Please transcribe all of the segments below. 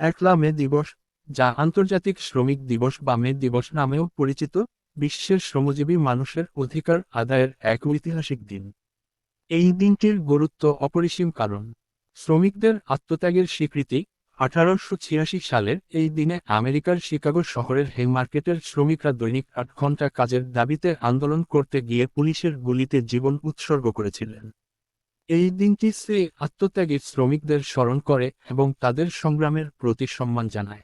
একলা মে দিবস, যা আন্তর্জাতিক শ্রমিক দিবস বা মে দিবস নামেও পরিচিত, বিশ্বের শ্রমজীবী মানুষের অধিকার আদায়ের এক ঐতিহাসিক দিন। এই দিনটির গুরুত্ব অপরিসীম, কারণ শ্রমিকদের আত্মত্যাগের স্বীকৃতি। 1886 সালের এই দিনে আমেরিকার শিকাগো শহরের হেইমার্কেটের শ্রমিকরা দৈনিক 8 ঘন্টা কাজের দাবিতে আন্দোলন করতে গিয়ে পুলিশের গুলিতে জীবন উৎসর্গ করেছিলেন। এই দিনটি সেই আত্মত্যাগী শ্রমিকদের স্মরণ করে এবং তাদের সংগ্রামের প্রতি সম্মান জানায়।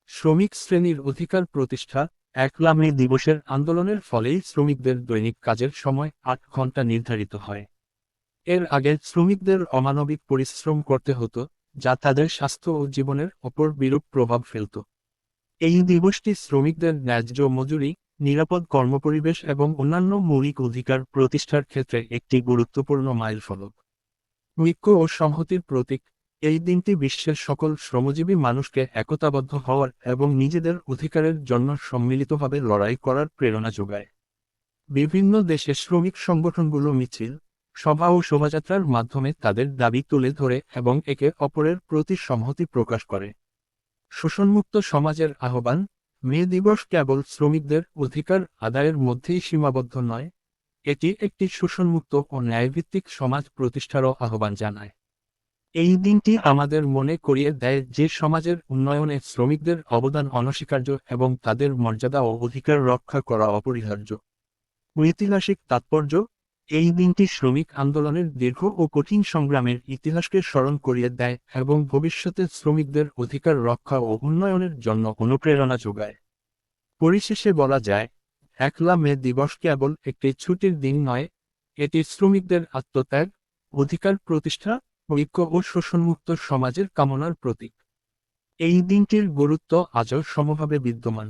শ্রমিক শ্রেণীর অধিকার প্রতিষ্ঠা। একলা মে দিবসের আন্দোলনের ফলেই শ্রমিকদের দৈনিক কাজের সময় 8 ঘন্টা নির্ধারিত হয়। এর আগে শ্রমিকদের অমানবিক পরিশ্রম করতে হতো, যা তাদের স্বাস্থ্য ও জীবনের ওপর বিরূপ প্রভাব ফেলত। এই দিবসটি শ্রমিকদের ন্যায্য মজুরি, নিরাপদ কর্মপরিবেশ এবং অন্যান্য মৌলিক অধিকার প্রতিষ্ঠার ক্ষেত্রে একটি গুরুত্বপূর্ণ মাইলফলক। ঐক্য ও সংহতির প্রতীক। এই দিনটি বিশ্বের সকল শ্রমজীবী মানুষকে একতাবদ্ধ হওয়ার এবং নিজেদের অধিকারের জন্য সম্মিলিতভাবে লড়াই করার প্রেরণা যোগায়। বিভিন্ন দেশে শ্রমিক সংগঠনগুলো মিছিল, সভা ও শোভাযাত্রার মাধ্যমে তাদের দাবি তুলে ধরে এবং একে অপরের প্রতি সংহতি প্রকাশ করে। শোষণমুক্ত সমাজের আহ্বান। মে দিবস কেবল শ্রমিকদের অধিকার আদায়ের মধ্যেই সীমাবদ্ধ নয়, এটি একটি শোষণমুক্ত ও ন্যায়ভিত্তিক সমাজ প্রতিষ্ঠারও আহ্বান জানায়। এই দিনটি আমাদের মনে করিয়ে দেয় যে সমাজের উন্নয়নে শ্রমিকদের অবদান অনস্বীকার্য এবং তাদের মর্যাদা ও অধিকার রক্ষা করা অপরিহার্য। ঐতিহাসিক তাৎপর্য। এই দিনটি শ্রমিক আন্দোলনের দীর্ঘ ও কঠিন সংগ্রামের ইতিহাসকে স্মরণ করিয়ে দেয় এবং ভবিষ্যতে শ্রমিকদের অধিকার রক্ষা ও উন্নয়নের জন্য অনুপ্রেরণা যোগায়। পরিশেষে বলা যায়, একলা মে দিবস কেবল একটি ছুটির দিন নয়, এটি শ্রমিকদের আত্মত্যাগ, অধিকার প্রতিষ্ঠা, ঐক্য ও শোষণমুক্ত সমাজের কামনার প্রতীক। এই দিনটির গুরুত্ব আজও সমভাবে বিদ্যমান।